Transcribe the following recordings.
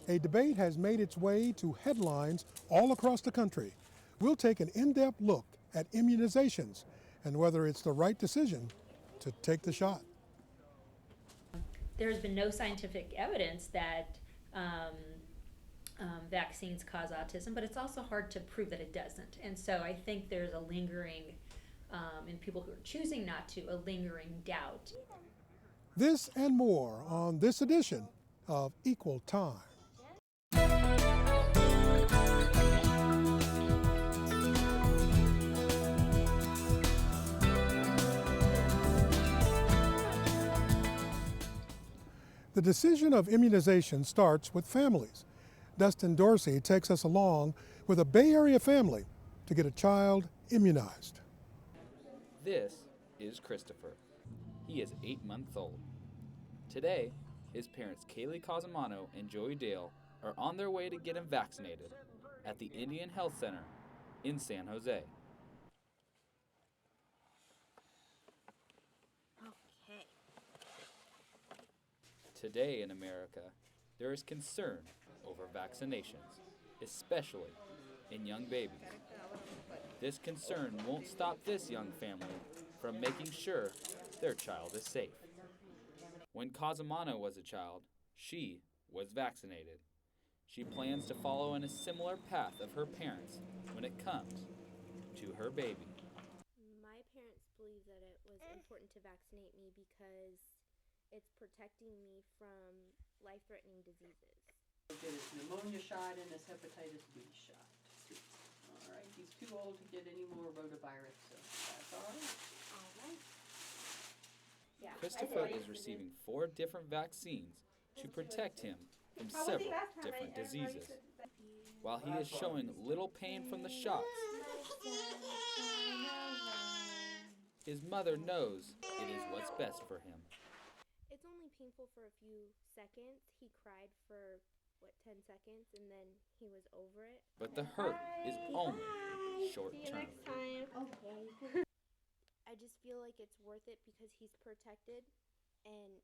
A debate has made its way to headlines all across the country. We'll take an in-depth look at immunizations and whether it's the right decision to take the shot. There has been no scientific evidence that vaccines cause autism, but it's also hard to prove that it doesn't. And so I think there's a lingering, in people who are choosing not to, a lingering doubt. This and more on this edition of Equal Time. The decision of immunization starts with families. Dustin Dorsey takes us along with a Bay Area family to get a child immunized. This is Christopher. He is 8 months old. Today, his parents Kaylee Cosimano and Joey Dale are on their way to get him vaccinated at the Indian Health Center in San Jose. Okay. Today in America, there is concern over vaccinations, especially in young babies. This concern won't stop this young family from making sure their child is safe. When Cosimano was a child, she was vaccinated. She plans to follow in a similar path of her parents when it comes to her baby. My parents believe that it was important to vaccinate me because it's protecting me from life-threatening diseases. Get his pneumonia shot and his hepatitis B shot. All right, he's too old to get any more rotavirus, so that's all right. All right. Yeah. Christopher is receiving 4 different vaccines to protect him from several different diseases. While he is showing little pain from the shots, his mother knows it is what's best for him. It's only painful for a few seconds. He cried for 10 seconds and then he was over it. But the hurt is only short term. Okay. I just feel like it's worth it because he's protected and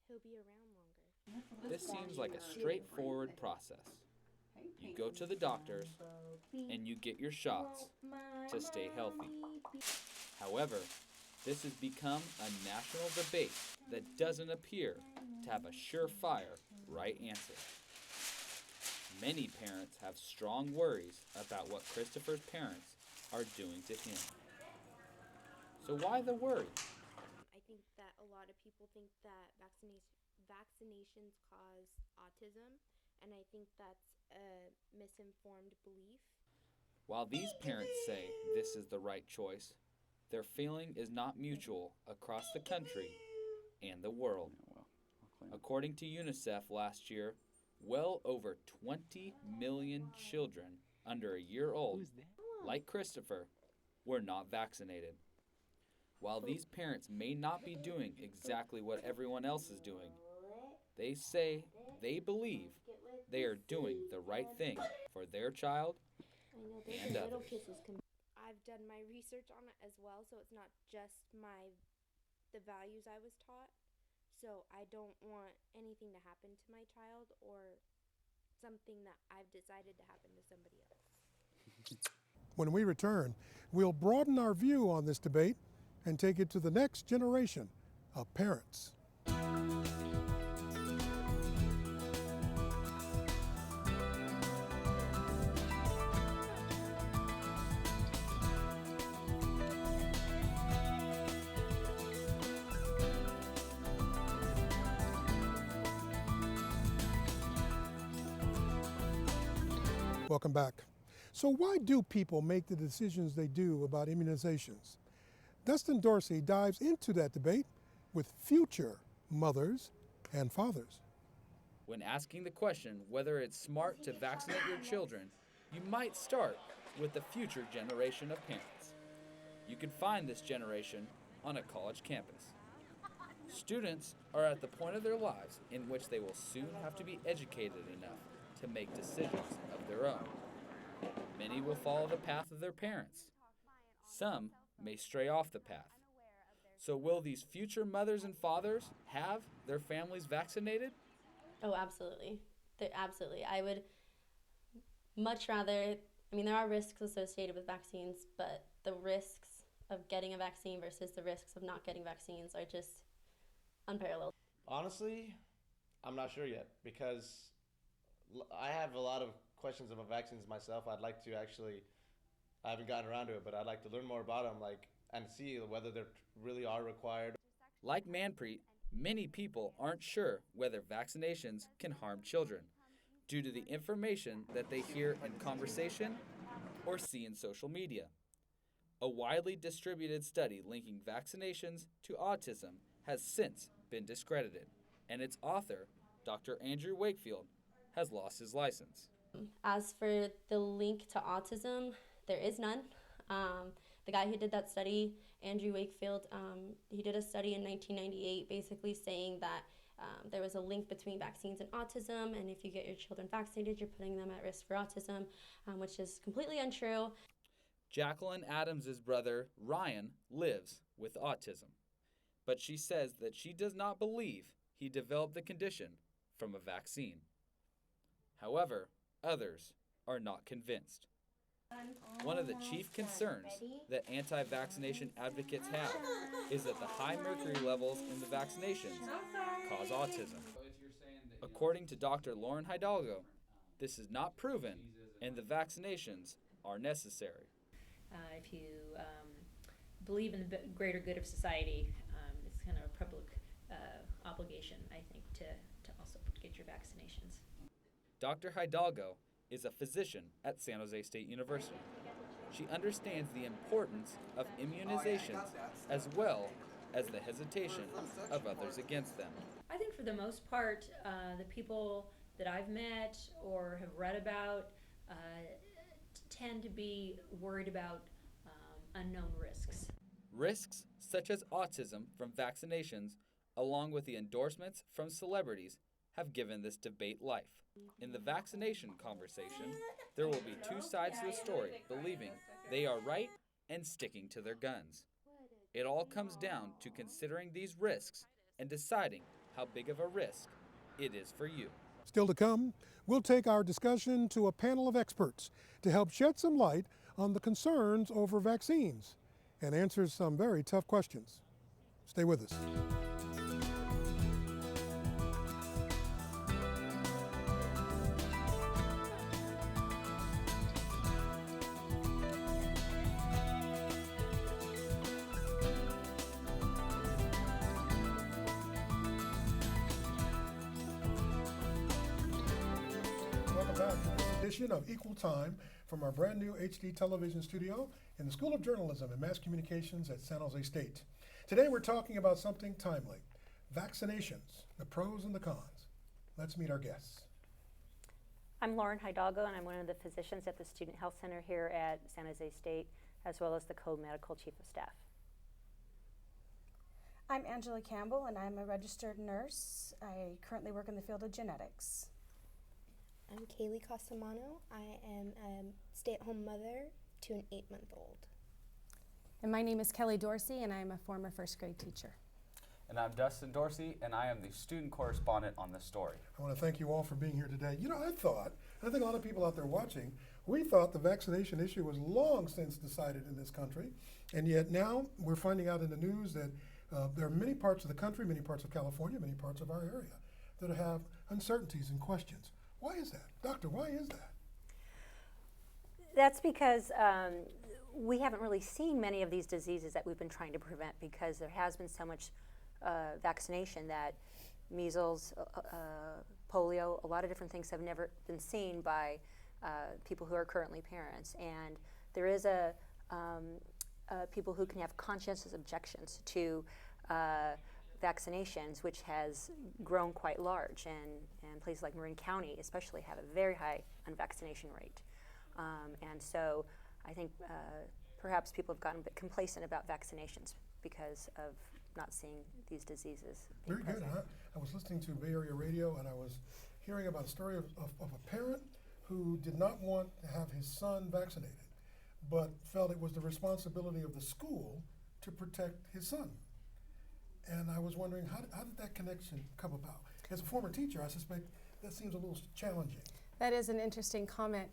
he'll be around longer. This seems like a straightforward process. You go to the doctors and you get your shots to stay healthy. However, this has become a national debate that doesn't appear to have a surefire right answer. Many parents have strong worries about what Christopher's parents are doing to him. So why the worry? I think that a lot of people think that vaccinations cause autism, and I think that's a misinformed belief. While these parents say this is the right choice, their feeling is not mutual across the country and the world. According to UNICEF last year, well over 20 million children under a year old, like Christopher, were not vaccinated. While these parents may not be doing exactly what everyone else is doing, they say they believe they are doing the right thing for their child and others. I've done my research on it as well, so it's not just the values I was taught. So I don't want anything to happen to my child or something that I've decided to happen to somebody else. When we return, we'll broaden our view on this debate and take it to the next generation of parents. Welcome back. So why do people make the decisions they do about immunizations? Dustin Dorsey dives into that debate with future mothers and fathers. When asking the question whether it's smart to vaccinate your children, you might start with the future generation of parents. You can find this generation on a college campus. Students are at the point of their lives in which they will soon have to be educated enough to make decisions of their own. Many will follow the path of their parents. Some may stray off the path. So, will these future mothers and fathers have their families vaccinated? Oh, absolutely. Absolutely. I would much rather, I mean, there are risks associated with vaccines, but the risks of getting a vaccine versus the risks of not getting vaccines are just unparalleled. Honestly, I'm not sure yet because I have a lot of questions about vaccines myself. I'd like to actually, I haven't gotten around to it, but I'd like to learn more about them, like, and see whether they really are required. Like Manpreet, many people aren't sure whether vaccinations can harm children due to the information that they hear in conversation or see in social media. A widely distributed study linking vaccinations to autism has since been discredited, and its author, Dr. Andrew Wakefield, has lost his license. As for the link to autism, there is none. The guy who did that study, Andrew Wakefield, he did a study in 1998 basically saying that there was a link between vaccines and autism, and if you get your children vaccinated, you're putting them at risk for autism, which is completely untrue. Jacqueline Adams' brother, Ryan, lives with autism, but she says that she does not believe he developed the condition from a vaccine. However, others are not convinced. One of the chief concerns that anti-vaccination advocates have is that the high mercury levels in the vaccinations cause autism. According to Dr. Lauren Hidalgo, this is not proven and the vaccinations are necessary. If you believe in the greater good of society, it's kind of a public obligation, I think, to also get your vaccinations. Dr. Hidalgo is a physician at San Jose State University. She understands the importance of immunizations as well as the hesitation of others against them. I think for the most part, the people that I've met or have read about tend to be worried about unknown risks. Risks such as autism from vaccinations, along with the endorsements from celebrities, have given this debate life. In the vaccination conversation, there will be two sides to the story, believing they are right and sticking to their guns. It all comes down to considering these risks and deciding how big of a risk it is for you. Still to come, we'll take our discussion to a panel of experts to help shed some light on the concerns over vaccines and answer some very tough questions. Stay with us. Welcome back to this edition of Equal Time from our brand new HD television studio in the School of Journalism and Mass Communications at San Jose State. Today we're talking about something timely, vaccinations, the pros and the cons. Let's meet our guests. I'm Lauren Hidalgo, and I'm one of the physicians at the Student Health Center here at San Jose State, as well as the co-medical chief of staff. I'm Angela Campbell, and I'm a registered nurse. I currently work in the field of genetics. I'm Kaylee Casamano. I am a stay-at-home mother to an 8-month-old. And my name is Kelly Dorsey, and I am a former first grade teacher. And I'm Dustin Dorsey, and I am the student correspondent on this story. I want to thank you all for being here today. You know, I think a lot of people out there watching, we thought the vaccination issue was long since decided in this country, and yet now we're finding out in the news that there are many parts of the country, many parts of California, many parts of our area that have uncertainties and questions. Why is that? Doctor, why is that? That's because we haven't really seen many of these diseases that we've been trying to prevent, because there has been so much vaccination that measles, polio, a lot of different things have never been seen by people who are currently parents. And there is people who can have conscientious objections to vaccinations, which has grown quite large, and places like Marin County especially have a very high unvaccination rate. And so I think perhaps people have gotten a bit complacent about vaccinations because of not seeing these diseases. Very good. I was listening to Bay Area radio, and I was hearing about a story of a parent who did not want to have his son vaccinated, but felt it was the responsibility of the school to protect his son. And I was wondering, how did that connection come about? As a former teacher, I suspect that seems a little challenging. That is an interesting comment.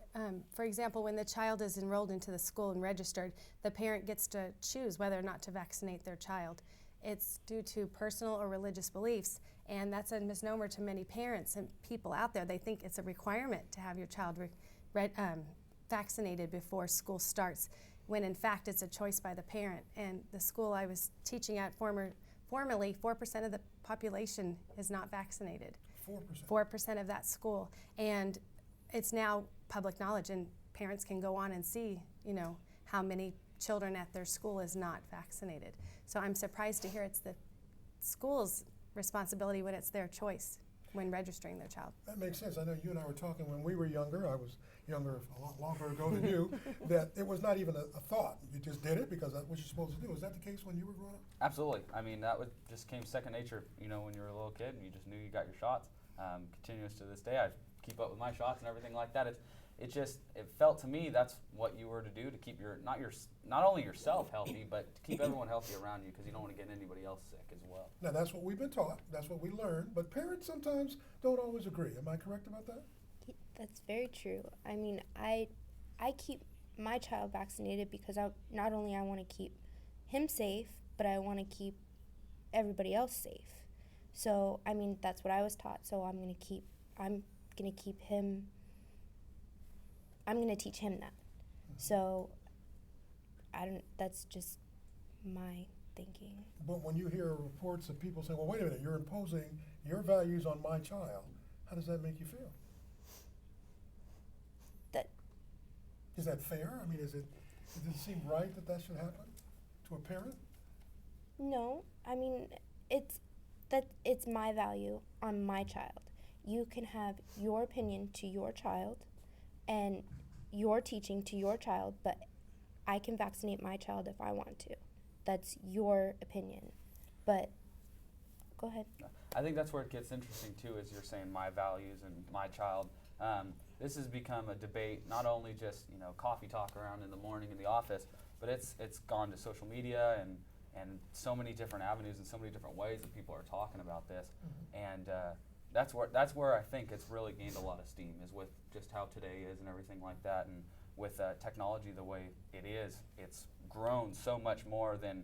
For example, when the child is enrolled into the school and registered, the parent gets to choose whether or not to vaccinate their child. It's due to personal or religious beliefs, and that's a misnomer to many parents and people out there. They think it's a requirement to have your child vaccinated before school starts, when in fact it's a choice by the parent. And the school I was teaching at formerly, 4% of the population is not vaccinated. 4%. 4% of that school. And it's now public knowledge, and parents can go on and see, how many children at their school is not vaccinated. So I'm surprised to hear it's the school's responsibility when it's their choice when registering their child. That makes sense. I know you and I were talking when we were younger. I was younger a lot longer ago than you. That it was not even a thought. You just did it because that's what you're supposed to do. Was that the case when you were growing up? Absolutely. I mean, that just came second nature, when you were a little kid and you just knew you got your shots. Continuous to this day, I keep up with my shots and everything like that. It felt to me that's what you were to do to keep not only yourself healthy, but to keep everyone healthy around you, because you don't want to get anybody else sick as well. Now that's what we've been taught. That's what we learned. But parents sometimes don't always agree. Am I correct about that? That's very true. I mean, I keep my child vaccinated because not only I want to keep him safe, but I want to keep everybody else safe. So, I mean, that's what I was taught. So I'm going to teach him that. So that's just my thinking. But when you hear reports of people saying, well, wait a minute, you're imposing your values on my child, how does that make you feel? Is that fair? I mean, does it seem right that should happen to a parent? No, I mean, it's my value on my child. You can have your opinion to your child and your teaching to your child, but I can vaccinate my child if I want to. That's your opinion. But go ahead. I think that's where it gets interesting too, is you're saying my values and my child. This has become a debate, not only just coffee talk around in the morning in the office, but it's gone to social media and so many different avenues and so many different ways that people are talking about this. And that's where I think it's really gained a lot of steam, is with just how today is and everything like that, and with technology the way it is, it's grown so much more than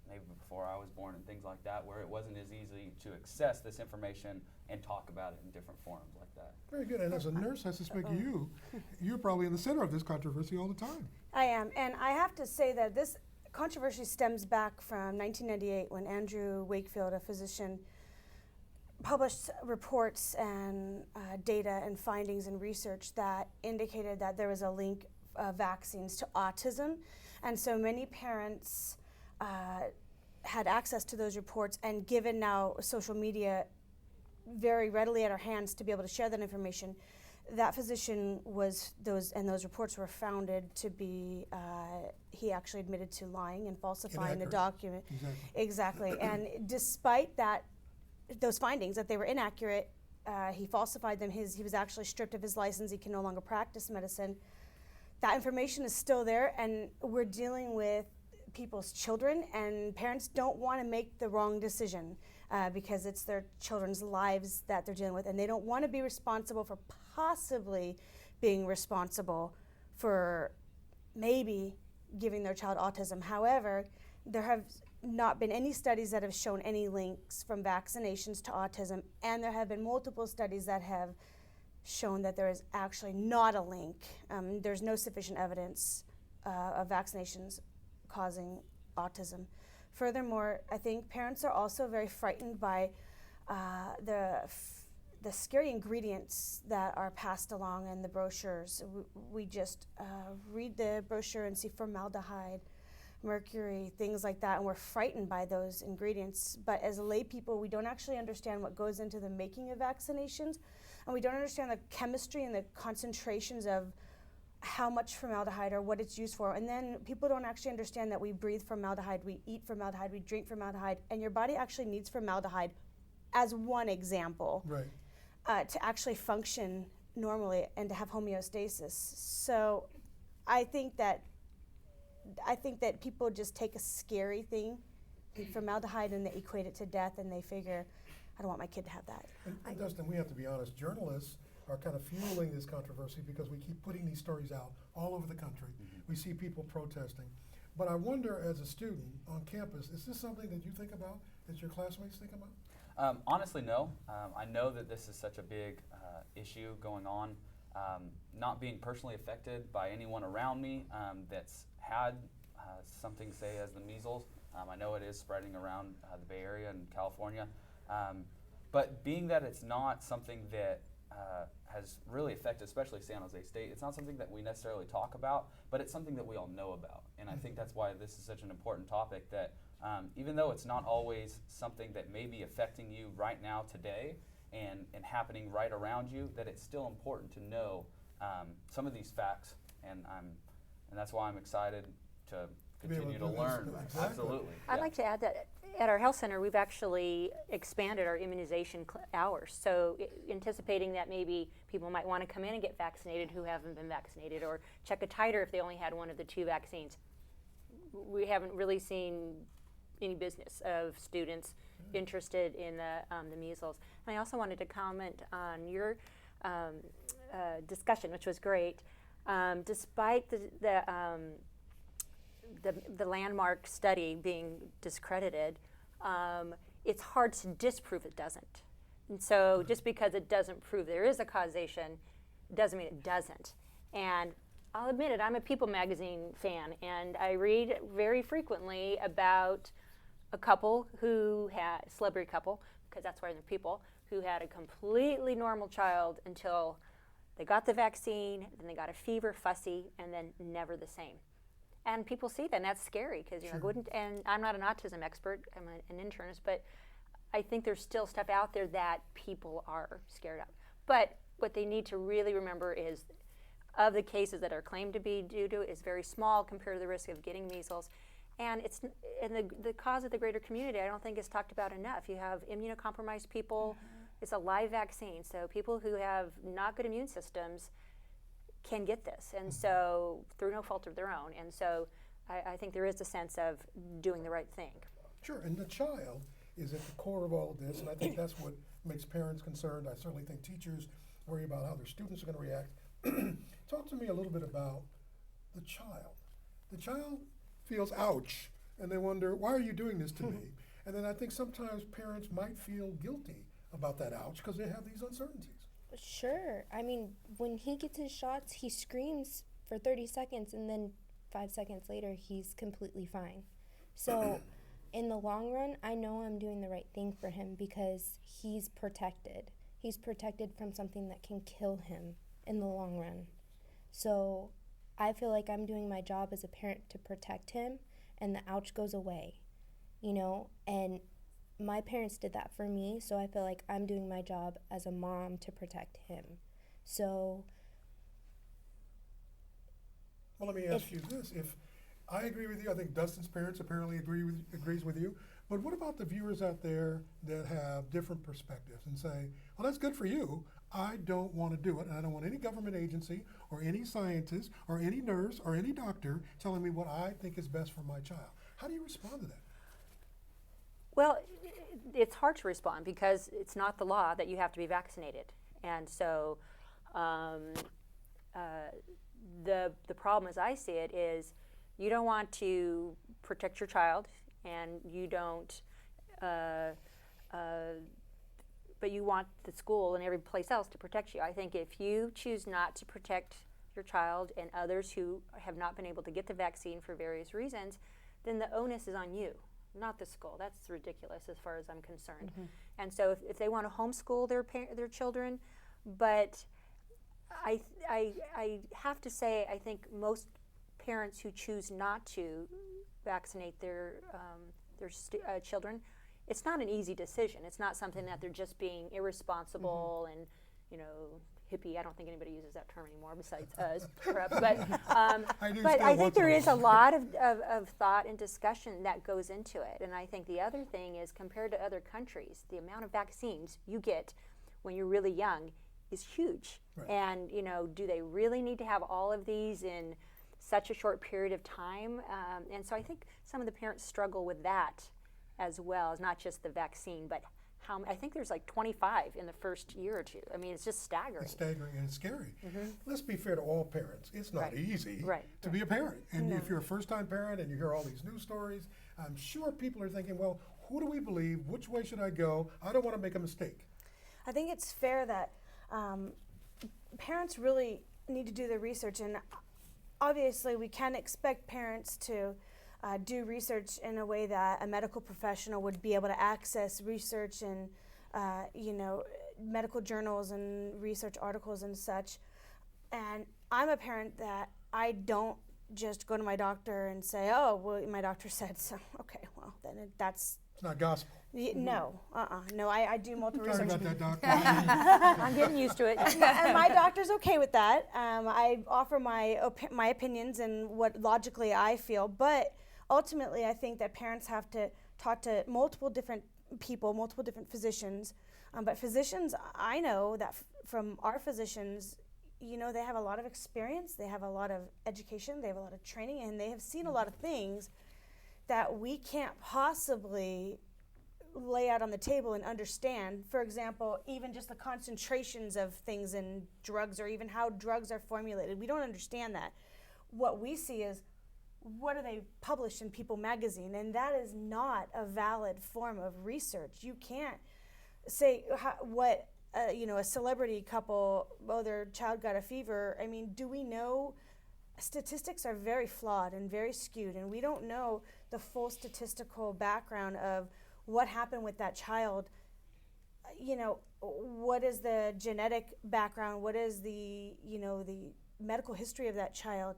maybe before I was born and things like that, where it wasn't as easy to access this information and talk about it in different forums like that. Very good. And as a nurse, I suspect you're probably in the center of this controversy all the time. I am, and I have to say that this controversy stems back from 1998 when Andrew Wakefield, a physician, published reports and data and findings and research that indicated that there was a link of vaccines to autism. And so many parents had access to those reports, and given now social media very readily at our hands to be able to share that information, that physician those reports were founded to be, he actually admitted to lying and falsifying the document. Exactly. And despite those findings that they were inaccurate, he falsified them. He was actually stripped of his license. He can no longer practice medicine. That information is still there, and we're dealing with people's children, and parents don't want to make the wrong decision because it's their children's lives that they're dealing with, and they don't want to be responsible for possibly being responsible for maybe giving their child autism. However, there have not been any studies that have shown any links from vaccinations to autism, and there have been multiple studies that have shown that there is actually not a link. There's no sufficient evidence of vaccinations causing autism. Furthermore, I think parents are also very frightened by the scary ingredients that are passed along in the brochures. We just read the brochure and see formaldehyde, mercury, things like that, and we're frightened by those ingredients. But as lay people, we don't actually understand what goes into the making of vaccinations, and we don't understand the chemistry and the concentrations of how much formaldehyde or what it's used for. And then people don't actually understand that we breathe formaldehyde, we eat formaldehyde, we drink formaldehyde, and your body actually needs formaldehyde, as one example, to actually function normally and to have homeostasis. So I think that people just take a scary thing formaldehyde and they equate it to death and they figure, I don't want my kid to have that. And Dustin, we have to be honest, journalists are kind of fueling this controversy because we keep putting these stories out all over the country. We see people protesting. But I wonder, as a student on campus, is this something that you think about, that your classmates think about? Honestly, no. I know that this is such a big issue going on. Not being personally affected by anyone around me that's had something, say, as the measles. I know it is spreading around the Bay Area and California. But being that it's not something that has really affected, especially San Jose State, it's not something that we necessarily talk about, but it's something that we all know about. And I think that's why this is such an important topic, that even though it's not always something that may be affecting you right now today and happening right around you, that it's still important to know some of these facts. And that's why I'm excited to continue to learn. Exactly. Absolutely. I'd Yeah. like to add that at our health center, we've actually expanded our immunization hours. So anticipating that maybe people might want to come in and get vaccinated who haven't been vaccinated, or check a titer if they only had one of the 2 vaccines. We haven't really seen any business of students interested in the measles. And I also wanted to comment on your discussion, which was great. Despite the landmark study being discredited, it's hard to disprove it doesn't. And so just because it doesn't prove there is a causation doesn't mean it doesn't. And I'll admit it, I'm a People magazine fan, and I read very frequently about a couple who had, celebrity couple, because that's why they're People, who had a completely normal child until they got the vaccine, then they got a fever, fussy, and then never the same. And people see that, and that's scary, because and I'm not an autism expert, I'm an internist, but I think there's still stuff out there that people are scared of. But what they need to really remember is, of the cases that are claimed to be due to it, is very small compared to the risk of getting measles. And the cause of the greater community, I don't think is talked about enough. You have immunocompromised people. It's a live vaccine, so people who have not good immune systems can get this, and so through no fault of their own. And so I think there is a sense of doing the right thing. Sure, and the child is at the core of all of this, and I think that's what makes parents concerned. I certainly think teachers worry about how their students are going to react. Talk to me a little bit about the child. The child feels ouch, and they wonder, why are you doing this to me? And then I think sometimes parents might feel guilty about that ouch because they have these uncertainties. Sure. I mean, when he gets his shots, he screams for 30 seconds, and then 5 seconds later, he's completely fine. So in the long run, I know I'm doing the right thing for him because he's protected. He's protected from something that can kill him in the long run. So I feel like I'm doing my job as a parent to protect him, and the ouch goes away, and my parents did that for me, so I feel like I'm doing my job as a mom to protect him. So, well, let me ask you this. If I agree with you, I think Dustin's parents apparently agrees with you, but what about the viewers out there that have different perspectives and say, well, that's good for you. I don't want to do it, and I don't want any government agency or any scientist or any nurse or any doctor telling me what I think is best for my child. How do you respond to that? Well, it's hard to respond because it's not the law that you have to be vaccinated. And so the problem as I see it is you don't want to protect your child, and you don't, but you want the school and every place else to protect you. I think if you choose not to protect your child and others who have not been able to get the vaccine for various reasons, then the onus is on you, not the school. That's ridiculous as far as I'm concerned. And so if they want to homeschool their children, but I have to say, I think most parents who choose not to vaccinate their children, it's not an easy decision. It's not something that they're just being irresponsible and, hippie. I don't think anybody uses that term anymore besides us, perhaps. But I think there is a lot of thought and discussion that goes into it. And I think the other thing is, compared to other countries, the amount of vaccines you get when you're really young is huge. Right. And, do they really need to have all of these in such a short period of time? And so I think some of the parents struggle with that as well, as not just the vaccine, but I think there's like 25 in the first year or two. I mean, it's just staggering. It's staggering and it's scary. Let's be fair to all parents. It's not easy to be a parent. And if you're a first-time parent and you hear all these news stories, I'm sure people are thinking, well, who do we believe? Which way should I go? I don't want to make a mistake. I think it's fair that parents really need to do their research, and obviously we can't expect parents to do research in a way that a medical professional would be able to access research and medical journals and research articles and such. And I'm a parent that I don't just go to my doctor and say, oh, well, my doctor said so. Okay, well, then that's... It's not gospel. No, no, I do multiple Sorry research. about that, doctor. I'm getting used to it. And my doctor's okay with that. I offer my opinions and what logically I feel, but ultimately I think that parents have to talk to multiple different people, multiple different physicians. But physicians, I know that from our physicians, they have a lot of experience, they have a lot of education, they have a lot of training, and they have seen a lot of things that we can't possibly lay out on the table and understand. For example, even just the concentrations of things in drugs, or even how drugs are formulated. We don't understand that. What we see is, what do they publish in People magazine? And that is not a valid form of research. You can't say what a celebrity couple, their child got a fever. I mean, do we know? Statistics are very flawed and very skewed, and we don't know the full statistical background of what happened with that child. What is the genetic background? What is the medical history of that child?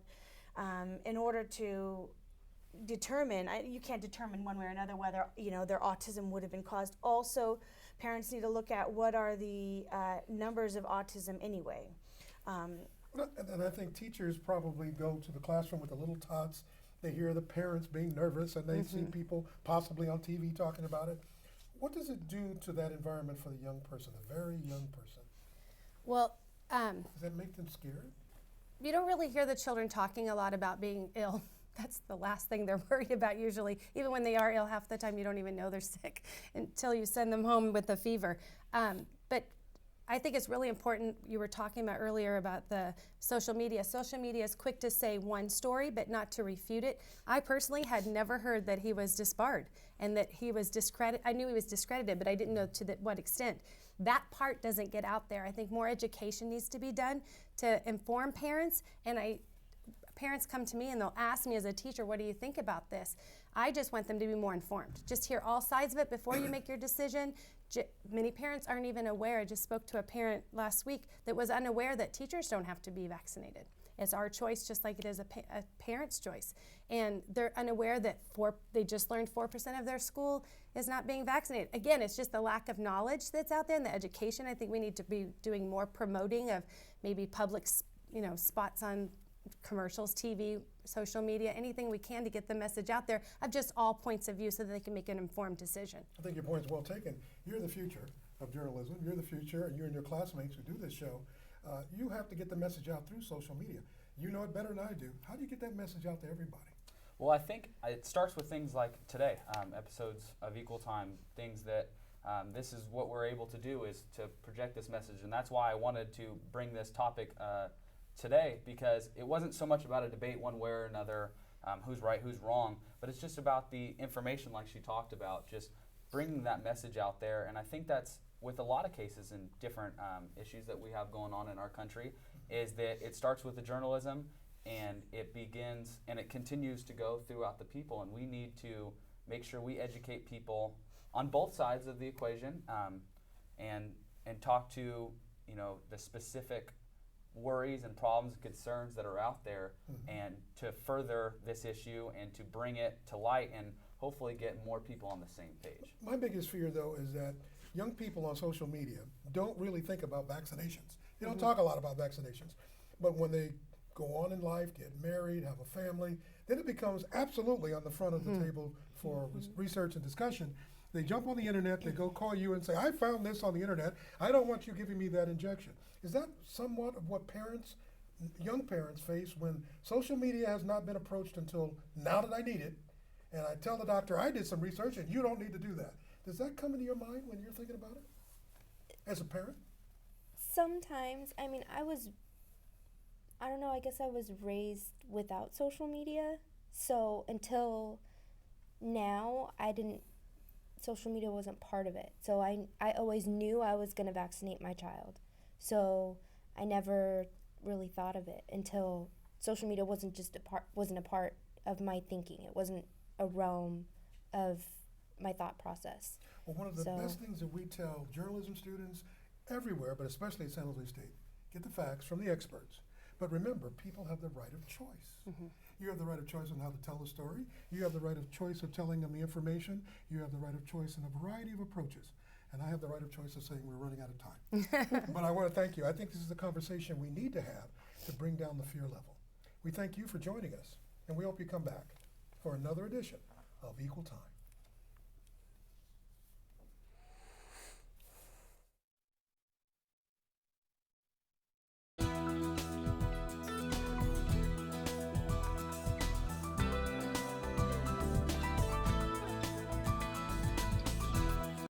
In order to determine, you can't determine one way or another whether their autism would have been caused. Also, parents need to look at what are the numbers of autism anyway. And I think teachers probably go to the classroom with the little tots. They hear the parents being nervous, and they see people possibly on TV talking about it. What does it do to that environment for the young person, a very young person? Well, Does that make them scared? you don't really hear the children talking a lot about being ill. That's the last thing they're worried about usually. Even when they are ill, half the time you don't even know they're sick until you send them home with a fever. But I think it's really important, you were talking about earlier about the social media. Social media is quick to say one story, but not to refute it. I personally had never heard that he was disbarred and that he was discredited. I knew he was discredited, but I didn't know to what extent. That part doesn't get out there. I think more education needs to be done to inform parents, and parents come to me and they'll ask me as a teacher, what do you think about this? I just want them to be more informed. Just hear all sides of it before you make your decision. Many parents aren't even aware. I just spoke to a parent last week that was unaware that teachers don't have to be vaccinated. It's our choice, just like it is a parent's choice. And they're unaware that they just learned 4% of their school is not being vaccinated. Again, it's just the lack of knowledge that's out there and the education. I think we need to be doing more promoting of maybe public spots on commercials, TV, social media, anything we can to get the message out there of just all points of view so that they can make an informed decision. I think your point is well taken. You're the future of journalism. You're the future, and you and your classmates who do this show, you have to get the message out through social media. You know it better than I do. How do you get that message out to everybody? Well, I think it starts with things like today, episodes of Equal Time, things that this is what we're able to do is to project this message. And that's why I wanted to bring this topic today, because it wasn't so much about a debate one way or another, who's right, who's wrong, but it's just about the information like she talked about, just bringing that message out there. And I think that's with a lot of cases and different issues that we have going on in our country, is that it starts with the journalism and it begins and it continues to go throughout the people, and we need to make sure we educate people on both sides of the equation, and talk to the specific worries and problems and concerns that are out there, and to further this issue and to bring it to light and hopefully get more people on the same page. My biggest fear, though, is that young people on social media don't really think about vaccinations. They don't talk a lot about vaccinations. But when they go on in life, get married, have a family, then it becomes absolutely on the front of the table for research and discussion. They jump on the internet, they go call you and say, I found this on the internet, I don't want you giving me that injection. Is that somewhat of what parents, young parents face when social media has not been approached until now that I need it, and I tell the doctor I did some research and you don't need to do that. Does that come into your mind when you're thinking about it as a parent? Sometimes, I mean, I don't know, I guess I was raised without social media. So until now, social media wasn't part of it. So I always knew I was going to vaccinate my child. So I never really thought of it until social media wasn't a part of my thinking. It wasn't a realm of my thought process. Well, one of the best things that we tell journalism students everywhere, but especially at San Jose State, get the facts from the experts. But remember, people have the right of choice. You have the right of choice on how to tell the story. You have the right of choice of telling them the information. You have the right of choice in a variety of approaches. And I have the right of choice of saying we're running out of time. But I want to thank you. I think this is the conversation we need to have to bring down the fear level. We thank you for joining us, and we hope you come back for another edition of Equal Time.